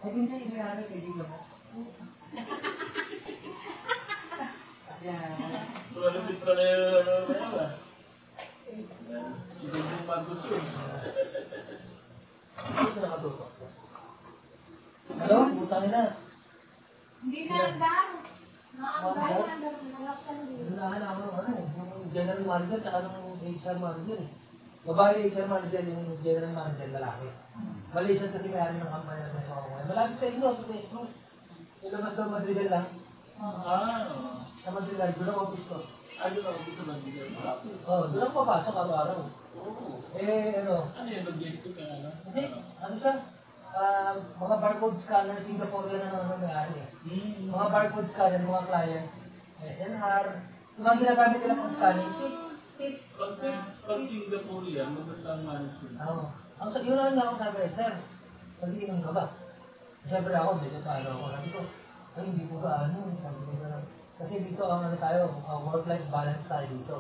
Ay, hindi, inaano, kaibigan mo. Yan. Malapit pa na yung ano ba? Siguro yung pagos yun. Ito nakatutok. Ano? Butangin na. Hindi na andar. Naandar na andar. Nalaksan din. Unahan ako yung general manager tsaka ng HR manager eh. Babae HR manager, yung general manager lalaki. Malaysian kasi may-ari ng kampanya na may mga malapit sa inyo, sa Facebook. Ilabas daw Madrigal lang. Sa Madrigal, doon ang office ko. Ano na, gusto na Madrigal? Oo, doon ang papasok araw-araw. Ano? Ano yun, nag-gesto ka ano? Hindi, ano siya? Mga barcode scanner, Singapore lang ang may-ari eh. Mga barcode scanner, mga client, SNR, yung mga ginagamit nila pang scanning, Pag Singapore yan, magandang management. Oo. Yun lang nga ako sabi, sir, pag-iinom ka ba? Siyempre ako, medyo paano ako. Sabi ko, ay hindi ko ba ano, sabi ko na. Kasi dito ang ano tayo, work-life balance tayo dito.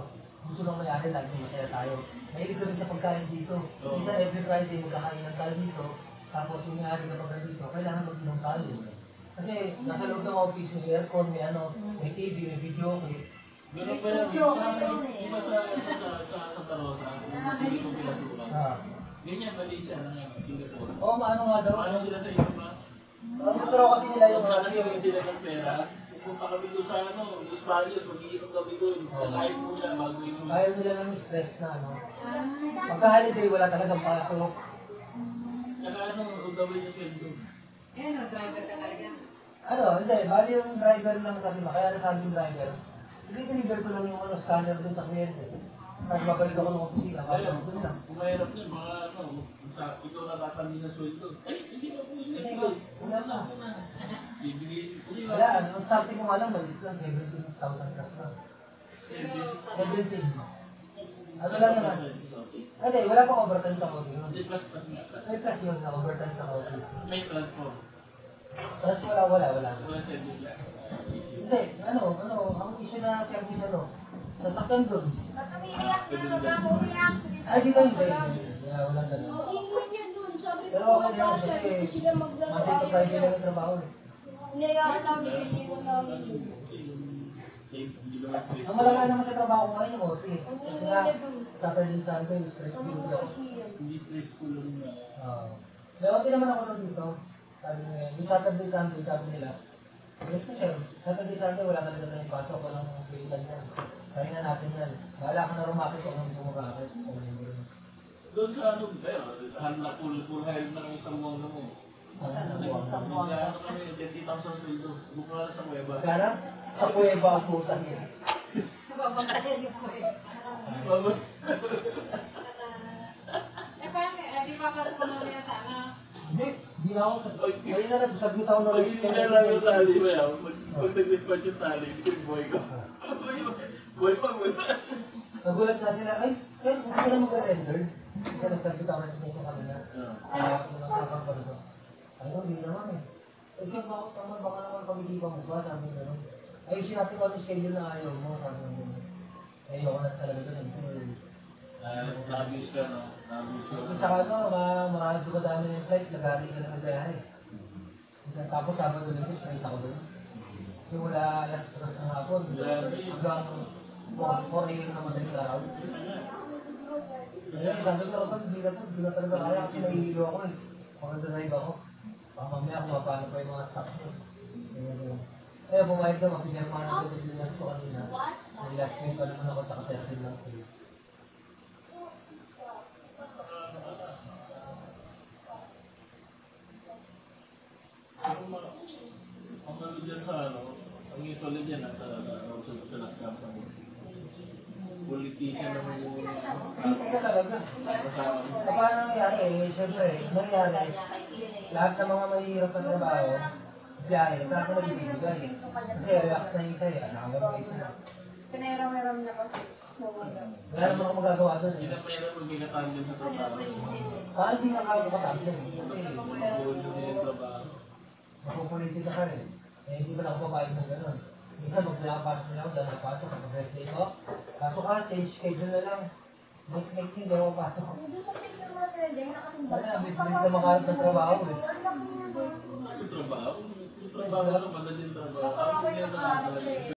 Gusto lang mayari, lagi masaya tayo. Mahilig kami sa pagkain dito. Minsan every Friday, magkakainan tayo dito. Tapos yung mayari na pagkain dito, kailangan mag-inom tayo. Kasi nasa loob ng office, may aircon, may ano, may TV, may video, may... Ganun ba yan? Di ba sa Santa Rosa, hindi ko pinasukan? Ganyan, Malaysia na yan, Singapore. Oo, maano nga daw. Ano sila sa iyo ba? Gusto raw kasi nila yung ano yung sila ng pera. Kung kami doon sa ano, Los Baños, mag-iikot kami doon. Kakain muna, bago yung... Ayaw nila ng stress na ano. Pagka-holiday, wala talagang pasok. Saka ano, gawin yung sweldo. Driver ka talaga. Ano, hindi. Bali yung driver lang sabi mo. Kaya nasabi yung driver. I-deliver ko lang yung ano, scanner dun sa kliyente. Tapos babalik ako ng opisina. Kung mahirap yun, mga ano, ikaw nakatandi na sweldo. Ay, hindi na po yun. Wala na. Bibigay. Wala, ang starting ko nga lang, maliit lang, 17,000 plus lang. 17. Ano lang naman? Hindi, wala pang overtime sa Cody. Hindi, plus nga. May plus yun na overtime sa Cody. May transform. Plus wala. Wala service lang. Hindi, ang issue na service ano, sasakyan doon. Ba't umiiyak na? Umiiyak. Ay, dito hindi. Wala ganun. Ingin niya dun. Sabi ko, Pero okay naman kasi sila maglaro. Monday to Friday lang yung trabaho eh. Inayaan namin, hindi ko namin. Ang malala naman sa trabaho ko ngayon yung OT. Kasi nga, Saturday, Sunday, stressful ako. Hindi stressful lang na. May OT naman ako doon dito. Sabi nila, yung Saturday, Sunday, sabi nila, yes po sir, Saturday, Sunday, wala talaga na yung pasok, walang pilitan yan. Kaya na natin yan. Bahala ka na rumakit kung ano gusto mo bakit. Doon sa ano, handa full hire na ng isang buwan mo. Kaya kami, 20,000 sweldo. Bukla na sa kuweba. Kaya sa kuweba ang putan niya. Babangkayan yung kuweba. Parang, di pa parang kumamaya sana. Hindi na ako. Ngayon na nagsaglit ako na Pag hindi na lang yung tali ba yan, pag nag-dispatch yung tali, yung boy ko. Boy pa. Nagulat sa sila, ay, hindi ka na mag-render. Kasi nagsaglit ako na sa kanila. Nakakang pa rin. Ano, hindi naman eh. Eh, siya baka naman pag-isipan mo ba? Sabi nga naman. Ayusin natin kung ano schedule na ayaw mo. Sabi nga naman. Ayoko na talaga doon. Nakabuse ka, no? Nakabuse ka. Kasi saka marami ko dami ng flight, nag-aari ka na magbayari. Tapos Sabado Linggo, straight ako doon. Simula alas 3 ng hapon, hanggang 4 a.m. na madaling araw. Kasi sabi ko, hindi na talaga kaya kasi nahihilo ako eh. Makadrive ako. Baka mamaya kung mapano pa yung mga staff ko. Kaya pumayag na, mapinirma na ko din lang ko kanina. May last week pa naman ako, taka-13 lang ko. Ang ano dyan sa ano, ang usually dyan sa last company. Politician naman yung Hindi talaga. Paano nangyari eh? Siyempre, nangyari, lahat ng mga mahihirap na trabaho, biyahe, sa ako nabibigay. Kasi relax na yung isa eh, nakakabigay ko na. Pinairam-iram na kasi. Wala naman ako magagawa doon Hindi eh. na mayroon magbigatan din sa trabaho. Parang hindi nga ako makakabigay eh. Mabulo din yung trabaho. Mapupolitika ka rin. Eh, hindi ba na ako papayag ng gano'n? Minsan, pag pinapasok nila ako, dahil napasok, kapag rest day ko, pasok ka, change schedule na lang. Next hindi ako pasok. Doon sa picture mo, sir, dahil nakatumba. Wala, bilis na makaharap ng trabaho eh. Ang laki niya doon. trabaho, madaling trabaho.